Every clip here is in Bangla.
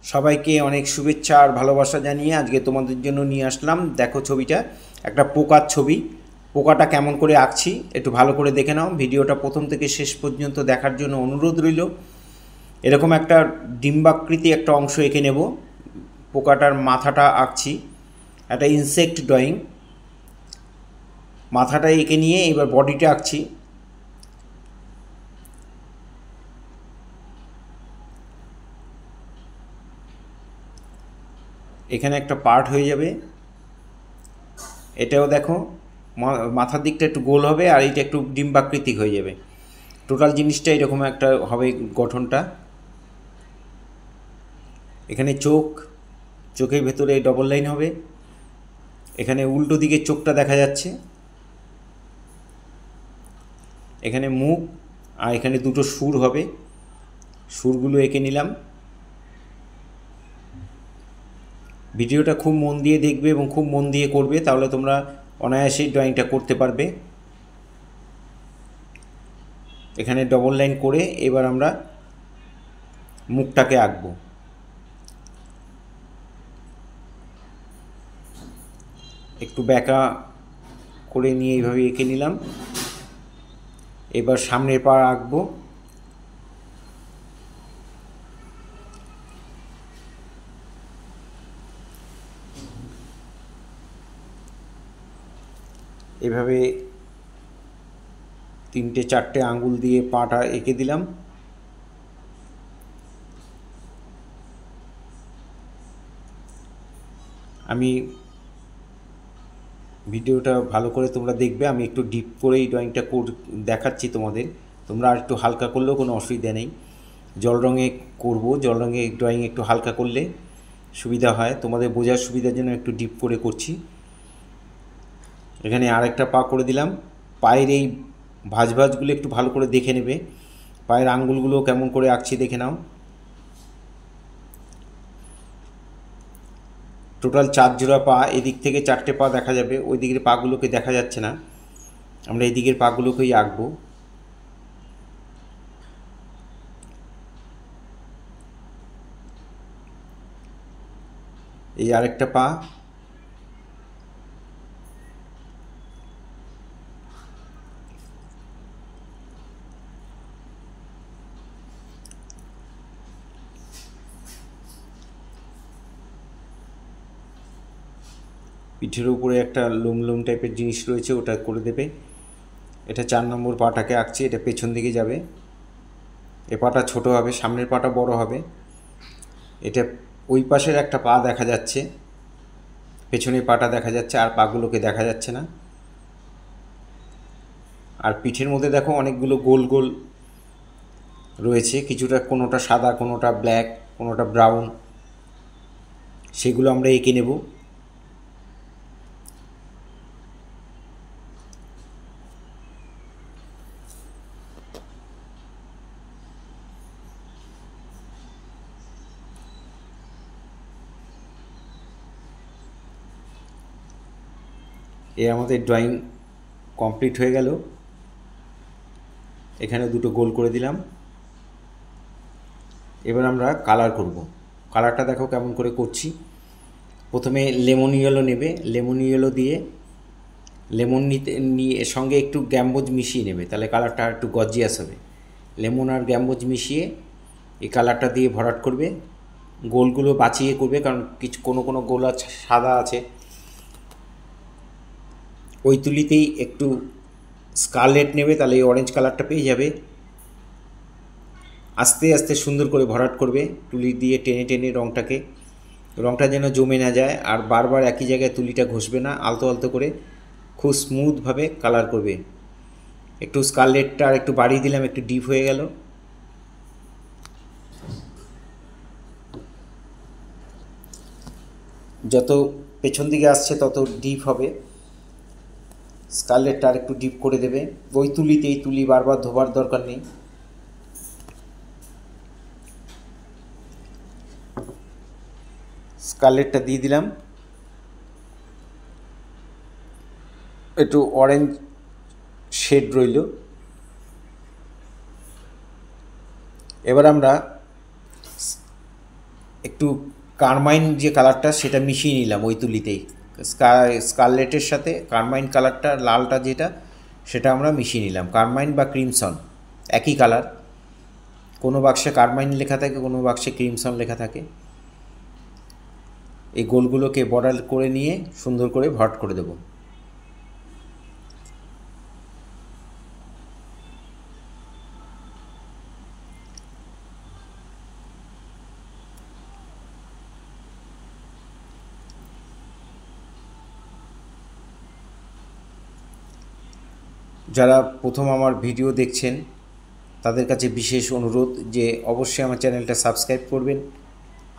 সবাইকে অনেক শুভেচ্ছা আর ভালোবাসা জানিয়ে আজকে তোমাদের জন্য নিয়ে আসলাম। দেখো ছবিটা, একটা পোকার ছবি। পোকাটা কেমন করে আঁকছি একটু ভালো করে দেখে নাও। ভিডিওটা প্রথম থেকে শেষ পর্যন্ত দেখার জন্য অনুরোধ রইল। এরকম একটা ডিম্বাকৃতি একটা অংশ এঁকে নেব। পোকাটার মাথাটা আঁকছি, একটা ইনসেক্ট ড্রয়িং। মাথাটা এঁকে নিয়ে এবার বডিটা আঁকছি। এখানে একটা পার্ট হয়ে যাবে। এটাও দেখো, মাথার দিকটা একটু গোল হবে আর এইটা একটু ডিম্বাকৃতিক হয়ে যাবে। টোটাল জিনিসটা এরকম একটা হবে গঠনটা। এখানে চোখ, চোখের ভেতরে ডবল লাইন হবে। এখানে উল্টো দিকে চোখটা দেখা যাচ্ছে। এখানে মুখ, আর এখানে দুটো সুর হবে। সুরগুলো এঁকে নিলাম। ভিডিওটা খুব মন দিয়ে দেখবে এবং খুব মন দিয়ে করবে, তাহলে তোমরা অনায়াসেই ড্রয়িংটা করতে পারবে। এখানে ডবল লাইন করে এবার আমরা মুখটাকে আঁকবো। একটু ব্যাকা করে নিয়ে এইভাবে এঁকে নিলাম। এবার সামনের পা আঁকবো। এভাবে 3-4টে আঙ্গুল দিয়ে পাটা এঁকে দিলাম। আমি ভিডিওটা ভালো করে তোমরা দেখবে, আমি একটু ডিপ করে এই ড্রয়িংটা দেখাচ্ছি তোমাদের। তোমরা আর একটু হালকা করলেও কোনো অসুবিধা নেই। জল রঙে করব, জল রঙে ড্রয়িং একটু হালকা করলে সুবিধা হয়। তোমাদের বোঝার সুবিধার জন্য একটু ডিপ করে করছি। এখানে আরেকটা পা করে দিলাম। পায়ের এই ভাঁজগুলো একটু ভালো করে দেখে নেবে। পায়ের আঙ্গুলগুলো কেমন করে আঁকছি দেখে নাও। টোটাল 4 জোড়া পা, এদিক থেকে 4টে পা দেখা যাবে, ওই দিকের পাগুলোকে দেখা যাচ্ছে না। আমরা এই দিকের পাগুলোকেই আঁকবো। এই আরেকটা পা। পিঠের উপরে একটা লোম লোম টাইপের জিনিস রয়েছে, ওটা করে দেবে। এটা 4 নম্বর পাটাকে আঁকছি, এটা পেছন দিকে যাবে। এ পাটা ছোট হবে, সামনের পাটা বড় হবে। এটা ওই পাশের একটা পা দেখা যাচ্ছে, পেছনের পাটা দেখা যাচ্ছে, আর পাগুলোকে দেখা যাচ্ছে না। আর পিঠের মধ্যে দেখো অনেকগুলো গোল গোল রয়েছে, কিছুটা কোনোটা সাদা, কোনোটা ব্ল্যাক, কোনোটা ব্রাউন। সেগুলো আমরা এঁকে নেব। এ আমাদের ড্রয়িং কমপ্লিট হয়ে গেল। এখানে দুটো গোল করে দিলাম। এবার আমরা কালার করব। কালারটা দেখো কেমন করে করছি। প্রথমে লেমন ইয়েলো নেবে, লেমন ইয়েলো দিয়ে লেমন নিয়ে এর সঙ্গে একটু গ্যাম্বোজ মিশিয়ে নেবে, তাহলে কালারটা একটু গর্জিয়াস হবে। লেমন আর গ্যাম্বোজ মিশিয়ে এই কালারটা দিয়ে ভরাট করবে। গোলগুলো বাঁচিয়ে করবে, কারণ কোনো কোনো গোল সাদা আছে। ওই তুলিতেই একটু স্কারলেট নেবে, তাহলে এই অরেঞ্জ কালারটা পেয়ে যাবে। আস্তে আস্তে সুন্দর করে ভরাট করবে, তুলি দিয়ে টেনে টেনে রঙটা যেন জমে না যায়। আর বারবার একই জায়গায় তুলিটা ঘষবে না, আলতো আলতো করে খুব স্মুথভাবে কালার করবে। একটু স্কারলেটটা আর একটু বাড়িয়ে দিলাম, একটু ডিপ হয়ে গেল। যত পেছন দিকে আসছে তত ডিপ হবে। স্কারলেটটা আর একটু ডিপ করে দেবে। ওই তুলিতেই, তুলি বারবার ধোবার দরকার নেই। স্কারলেটটা দিয়ে দিলাম। একটু অরেঞ্জ শেড রইল। এবার আমরা একটু কারমাইন যে কালারটা সেটা মিশিয়ে নিলাম ওই তুলিতেই। স্কারলেটের সাথে কারমাইন কালারটা, লালটা যেটা, সেটা আমরা মিশিয়ে নিলাম। কারমাইন বা ক্রিমসন একই কালার, কোনো বাক্সে কারমাইন লেখা থাকে, কোনো বাক্সে ক্রিমসন লেখা থাকে। এই গোলগুলোকে বর্ডার করে নিয়ে সুন্দর করে ভরাট করে দেব। যারা প্রথম আমার ভিডিও দেখছেন তাদের কাছে বিশেষ অনুরোধ যে অবশ্যই আমার চ্যানেলটা সাবস্ক্রাইব করবেন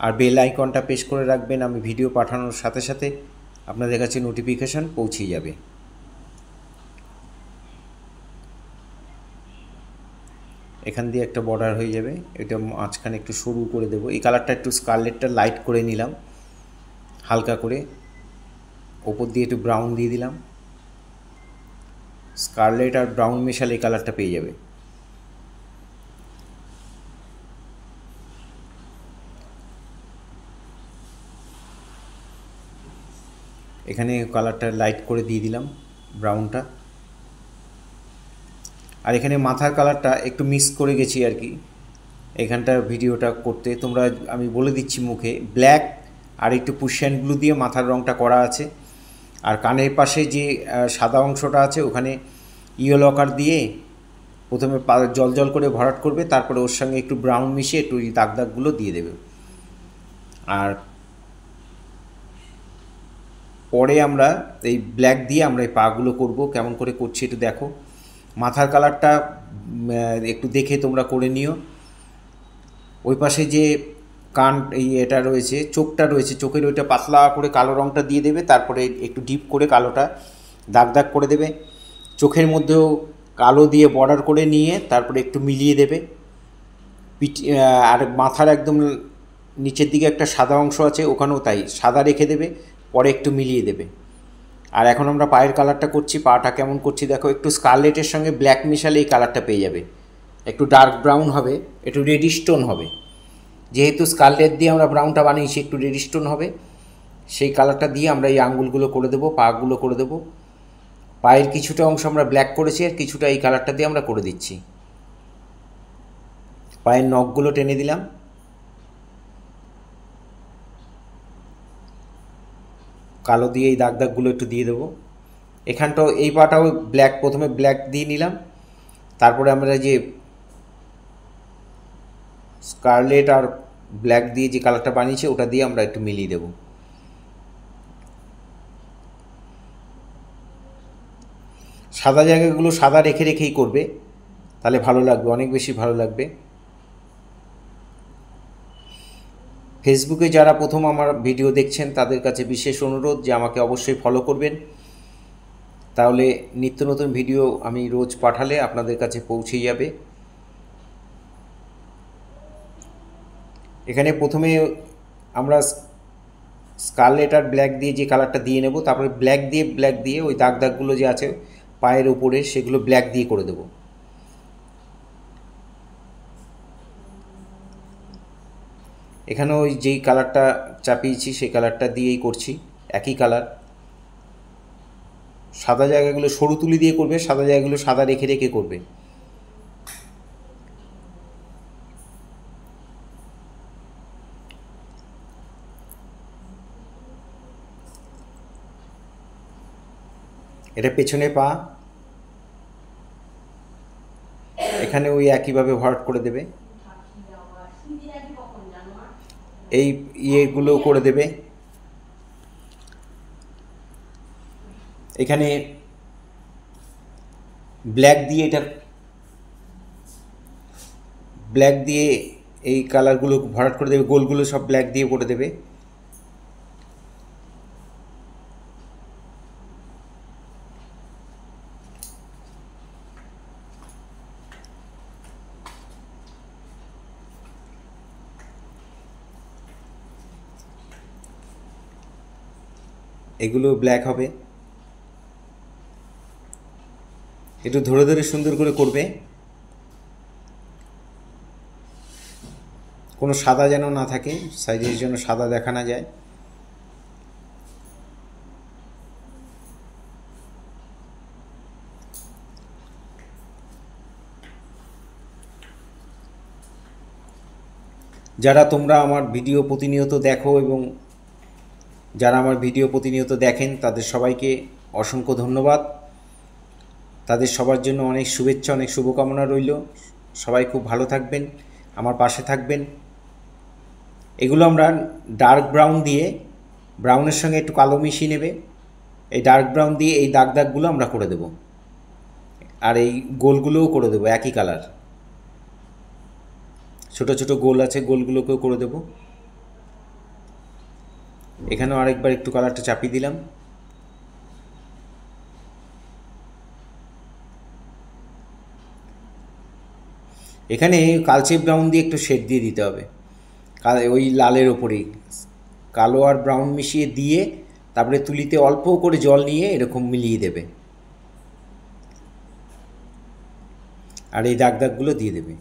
আর বেল আইকনটা প্রেস করে রাখবেন। আমি ভিডিও পাঠানোর সাথে সাথে আপনাদের কাছে নোটিফিকেশান পৌঁছে যাবে। এখান দিয়ে একটা বর্ডার হয়ে যাবে, এটা মাঝখানে একটু সরু করে দেব। এই কালারটা একটু স্কারলেটটা লাইট করে নিলাম হালকা করে, ওপর দিয়ে একটু ব্রাউন দিয়ে দিলাম। স্কারলেট আর ব্রাউন মেশালে এই কালারটা পেয়ে যাবে। এখানে কালারটা লাইট করে দিয়ে দিলাম ব্রাউনটা। আর এখানে মাথার কালারটা একটু মিক্স করে গেছি আর কি এখানটা ভিডিওটা করতে। তোমরা, আমি বলে দিচ্ছি মুখে, ব্ল্যাক আর একটু পুশিয়ান ব্লু দিয়ে মাথার রঙটা করা আছে। আর কানের পাশে যে সাদা অংশটা আছে ওখানে ইয়েলো কার দিয়ে প্রথমে জল জল করে ভরাট করবে, তারপরে ওর সঙ্গে একটু ব্রাউন মিশিয়ে একটু দাগ দাগগুলো দিয়ে দেবে। আর পরে আমরা এই ব্ল্যাক দিয়ে আমরা এই পাগুলো করব। কেমন করে করছি একটু দেখো। মাথার কালারটা একটু দেখে তোমরা করে নিও। ওই পাশে যে কান এটা রয়েছে, চোখটা রয়েছে, চোখের ওইটা পাতলা করে কালো রঙটা দিয়ে দেবে, তারপরে একটু ডিপ করে কালোটা দাগ দাগ করে দেবে। চোখের মধ্যেও কালো দিয়ে বর্ডার করে নিয়ে তারপরে একটু মিলিয়ে দেবে। আর মাথার একদম নিচের দিকে একটা সাদা অংশ আছে, ওখানেও তাই সাদা রেখে দেবে, পরে একটু মিলিয়ে দেবে। আর এখন আমরা পায়ের কালারটা করছি। পাটা কেমন করছি দেখো। একটু স্কারলেটের সঙ্গে ব্ল্যাক মিশালে এই কালারটা পেয়ে যাবে। একটু ডার্ক ব্রাউন হবে, একটু রেডিশ টোন হবে। যেহেতু স্কারলেট দিয়ে আমরা ব্রাউনটা বানিয়েছি, একটু রেডিশ টোন হবে। সেই কালারটা দিয়ে আমরা এই আঙ্গুলগুলো করে দেবো, পাগুলো করে দেবো। পায়ের কিছুটা অংশ আমরা ব্ল্যাক করেছি আর কিছুটা এই কালারটা দিয়ে আমরা করে দিচ্ছি। পায়ের নখগুলো টেনে দিলাম। কালো দিয়ে এই দাগ দাগগুলো একটু দিয়ে দেবো। এখানটাও এই পাটাও ব্ল্যাক, প্রথমে ব্ল্যাক দিয়ে নিলাম, তারপরে আমরা যে স্কারলেট আর ব্ল্যাক দিয়ে যে কালারটা বানিয়েছি ওটা দিয়ে আমরা একটু মিলিয়ে দেব। সাদা জায়গাগুলো সাদা রেখে রেখেই করবে, তাহলে ভালো লাগবে, অনেক বেশি ভালো লাগবে। ফেসবুকে যারা প্রথম আমার ভিডিও দেখছেন তাদের কাছে বিশেষ অনুরোধ যে আমাকে অবশ্যই ফলো করবেন, তাহলে নিত্য নতুন ভিডিও আমি রোজ পাঠালে আপনাদের কাছে পৌঁছে যাবে। এখানে প্রথমে আমরা স্কারলেট আর ব্ল্যাক দিয়ে যে কালারটা দিয়ে নেব, তারপরে ব্ল্যাক দিয়ে ওই দাগ দাগগুলো যে আছে পায়ের উপরে সেগুলো ব্ল্যাক দিয়ে করে দেব। এখানে ওই যেই কালারটা চাপিয়েছি সেই কালারটা দিয়েই করছি, একই কালার। সাদা জায়গাগুলো সরু তুলি দিয়ে করবে, সাদা জায়গাগুলো সাদা রেখে রেখে করবে। এটা পেছনে পা, এখানে ওই একইভাবে ভরাট করে দেবে। এই ইয়েগুলো করে দেবে। এখানে ব্ল্যাক দিয়ে এই কালারগুলো ভরাট করে দেবে, গোলগুলো সব ব্ল্যাক দিয়ে করে দেবে। এগুলো ব্ল্যাক হবে। একটু ধরে ধরে সুন্দর করে করবে, কোনো সাদা যেন না থাকে, সাইজের জন্য সাদা দেখা না যায়। যারা তোমরা আমার ভিডিও প্রতিনিয়ত দেখো এবং যারা আমার ভিডিও প্রতিনিয়ত দেখেন তাদের সবাইকে অসংখ্য ধন্যবাদ। তাদের সবার জন্য অনেক শুভেচ্ছা, অনেক শুভকামনা রইল। সবাই খুব ভালো থাকবেন, আমার পাশে থাকবেন। এগুলো আমরা ডার্ক ব্রাউন দিয়ে, ব্রাউনের সঙ্গে একটু কালো মিশিয়ে নেবে, এই ডার্ক ব্রাউন দিয়ে এই দাগ দাগগুলো আমরা করে দেব, আর এই গোলগুলোও করে দেবো একই কালার। ছোট ছোট গোল আছে, গোলগুলোকেও করে দেব। এখানেও আরেকবার একটু কালারটা চাপিয়ে দিলাম। এখানে কালচে ব্রাউন দিয়ে একটু শেড দিয়ে দিতে হবে, ওই লালের ওপরেই কালো আর ব্রাউন মিশিয়ে দিয়ে তারপরে তুলিতে অল্প করে জল নিয়ে এরকম মিলিয়ে দেবে, আর এই দাগ দাগগুলো দিয়ে দেবে।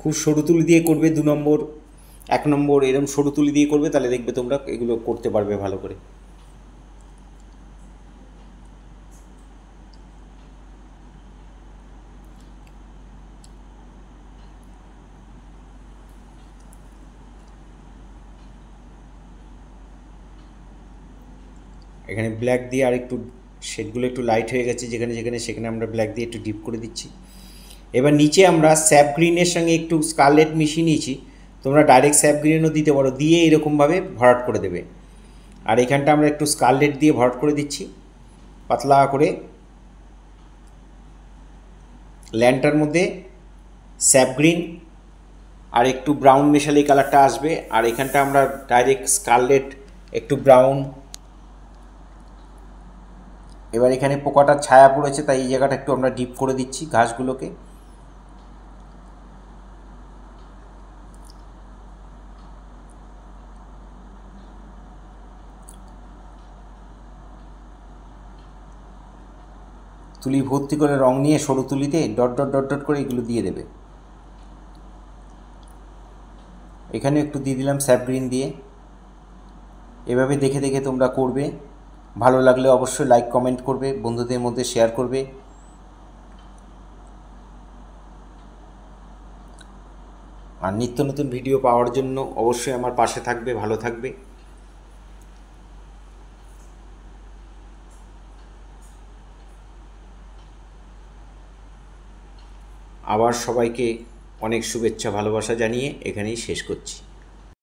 খুব সরু তুলি দিয়ে করবে, 2 নম্বর 1 নম্বর এরকম সরু তুলি দিয়ে করবে, তাহলে দেখবে তোমরা এগুলো করতে পারবে ভালো করে। এখানে ব্ল্যাক দিয়ে আর একটু শেডগুলো একটু লাইট হয়ে গেছে, যেখানে যেখানে সেখানে আমরা ব্ল্যাক দিয়ে একটু ডিপ করে দিচ্ছি। এবার নিচে আমরা স্যাপ গ্রিনের সঙ্গে একটু স্কারলেট মিশিয়ে নিয়েছি, তোমরা ডাইরেক্ট স্যাপ গ্রিনও দিতে পারো, দিয়ে এরকমভাবে ভরাট করে দেবে। আর এখানটা আমরা একটু স্কারলেট দিয়ে ভরাট করে দিচ্ছি পাতলা করে। ল্যান্ডটার মধ্যে স্যাপ গ্রিন আর একটু ব্রাউন মেশালে এই কালারটা আসবে, আর এখানটা আমরা ডাইরেক্ট স্কারলেট একটু ব্রাউন। এবার এখানে পোকাটার ছায়া পড়েছে, তাই এই জায়গাটা একটু আমরা ডিপ করে দিচ্ছি ঘাসগুলোকে। তুলি ভর্তি করে রং নিয়ে সরু তুলিতে ডট ডট ডট ডট করে এগুলো দিয়ে দেবে। এখানে একটু দিয়ে দিলাম স্যাপ গ্রিন দিয়ে। এভাবে দেখে দেখে তোমরা করবে। ভালো লাগলে অবশ্যই লাইক কমেন্ট করবে, বন্ধুদের মধ্যে শেয়ার করবে। আর নিত্য নতুন ভিডিও পাওয়ার জন্য অবশ্যই আমার পাশে থাকবে, ভালো থাকবে। আবার সবাইকে অনেক শুভেচ্ছা ভালোবাসা জানিয়ে এখানেই শেষ করছি।